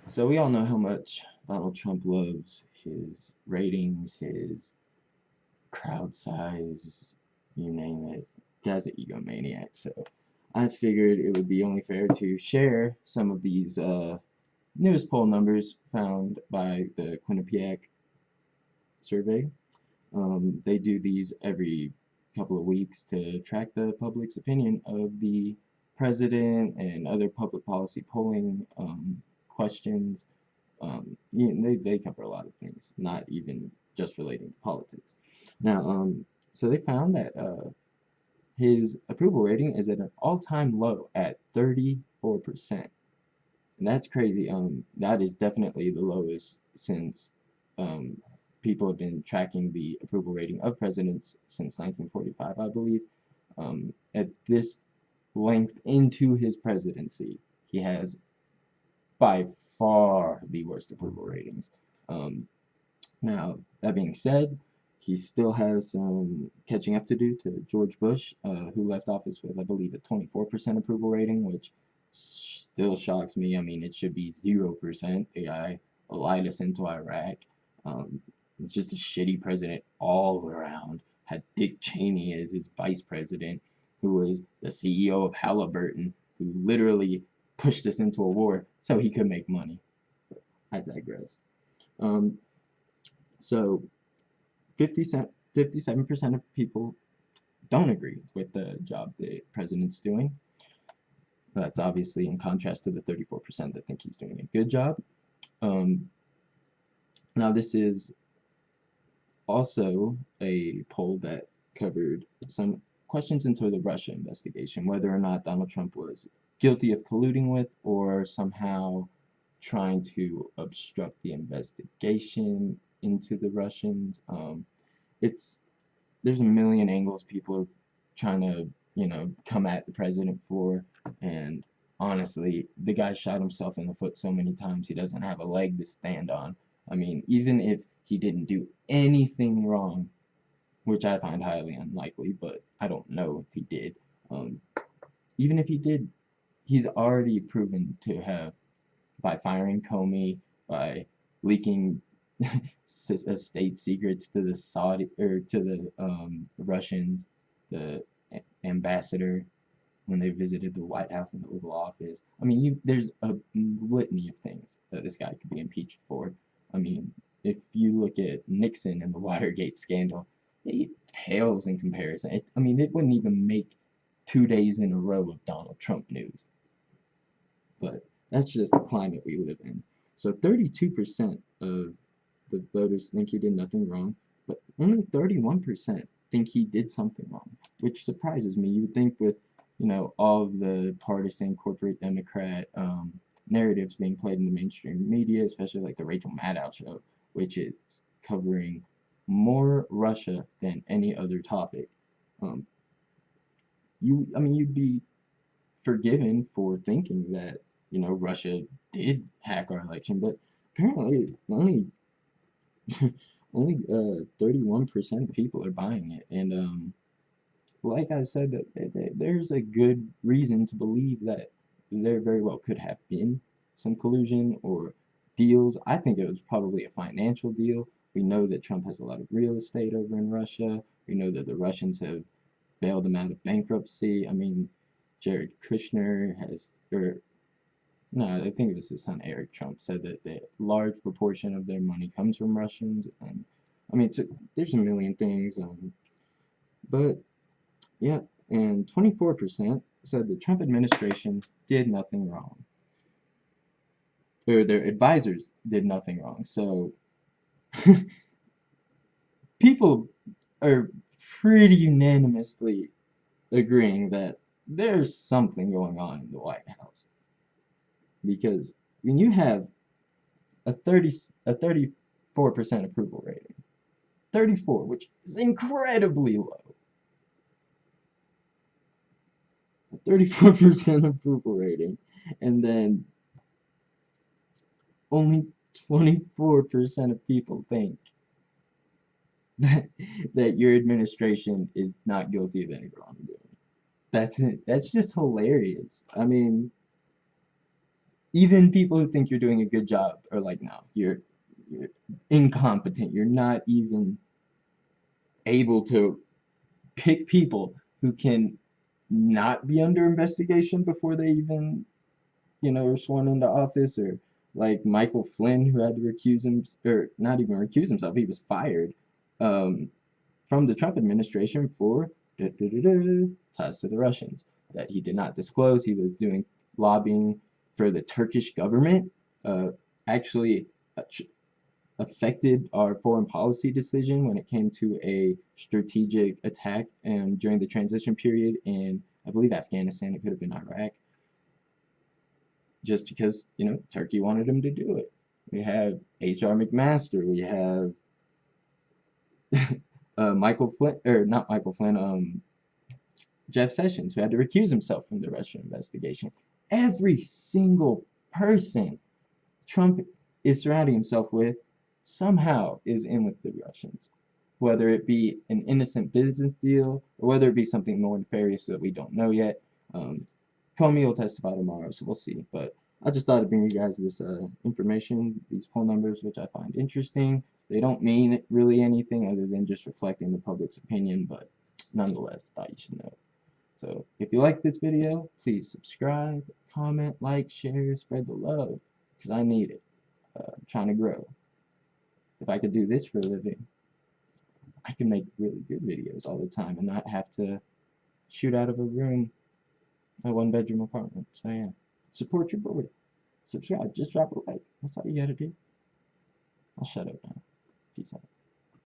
So we all know how much Donald Trump loves his ratings, his crowd size, you name it. Guy's an egomaniac. So I figured it would be only fair to share some of these newest poll numbers found by the Quinnipiac survey. They do these every couple of weeks to track the public's opinion of the president and other public policy polling questions. They cover a lot of things, not even just relating to politics. Now, so they found that his approval rating is at an all-time low at 34%. And that's crazy. That is definitely the lowest since um, people have been tracking the approval rating of presidents since 1945, I believe. At this length into his presidency, he has by far the worst approval ratings. Um, Now, that being said, he still has some catching up to do to George Bush, who left office with, I believe, a 24% approval rating, which still shocks me. I mean, it should be 0%. The guy lied us into Iraq. Um, just a shitty president all around. Had Dick Cheney as his vice president, who was the CEO of Halliburton, who literally pushed us into a war so he could make money. I digress. Um, so 57% of people don't agree with the job the president's doing. That's obviously in contrast to the 34% that think he's doing a good job. Um, Now, this is also a poll that covered some questions into the Russia investigation, whether or not Donald Trump was guilty of colluding with or somehow trying to obstruct the investigation into the Russians. It's there's a million angles people are trying to, come at the president for, and honestly, the guy shot himself in the foot so many times he doesn't have a leg to stand on. I mean, even if he didn't do anything wrong, which I find highly unlikely, but I don't know if he did. Um, Even if he did, he's already proven to have by firing Comey, by leaking state secrets to the Saudi or to the Russians, the ambassador when they visited the White House and the Oval Office. I mean, there's a litany of things that this guy could be impeached for. I mean, if you look at Nixon and the Watergate scandal, it pales in comparison. I mean, it wouldn't even make 2 days in a row of Donald Trump news. But that's just the climate we live in. So 32% of the voters think he did nothing wrong, but only 31% think he did something wrong, which surprises me. You would think with, all of the partisan corporate Democrat narratives being played in the mainstream media, especially like the Rachel Maddow show, which is covering more Russia than any other topic. Um, I mean, you'd be forgiven for thinking that, Russia did hack our election, but apparently only 31% of people are buying it. And like I said, there's a good reason to believe that there very well could have been some collusion or deals. I think it was probably a financial deal. We know that Trump has a lot of real estate over in Russia. We know that the Russians have bailed him out of bankruptcy. I mean, Jared Kushner has, or no, I think it was his son Eric Trump said that the large proportion of their money comes from Russians, and I mean, there's a million things, but yeah, and 24% said the Trump administration did nothing wrong, or their advisors did nothing wrong. So people are pretty unanimously agreeing that there's something going on in the White House because when you have a 34% approval rating. 34, which is incredibly low. A 34% approval rating, and then only 24% of people think that that your administration is not guilty of any wrongdoing. That's it. That's just hilarious. I mean, even people who think you're doing a good job are like, no, you're incompetent. You're not even able to pick people who can not be under investigation before they even, are sworn into office, or like Michael Flynn, who had to recuse him, or not even recuse himself, he was fired um, from the Trump administration for ties to the Russians that he did not disclose. He was doing lobbying for the Turkish government. Actually, uh, affected our foreign policy decision when it came to a strategic attack during the transition period in, I believe, Afghanistan. It could have been Iraq, just because, Turkey wanted him to do it. We have H.R. McMaster. We have Michael Flynn, or not Michael Flynn, Jeff Sessions, who had to recuse himself from the Russia investigation. Every single person Trump is surrounding himself with somehow is in with the Russians, whether it be an innocent business deal or whether it be something more nefarious that we don't know yet. Comey will testify tomorrow, so we'll see. But I just thought I'd bring you guys this information, these poll numbers, which I find interesting. They don't mean really anything other than just reflecting the public's opinion, but nonetheless, I thought you should know. So if you like this video, please subscribe, comment, like, share, spread the love, because I need it. I'm trying to grow. If I could do this for a living, I can make really good videos all the time and not have to shoot out of a room, a one-bedroom apartment. So yeah, support your boy. Subscribe. Just drop a like. That's all you gotta do. I'll shut up now. Peace out.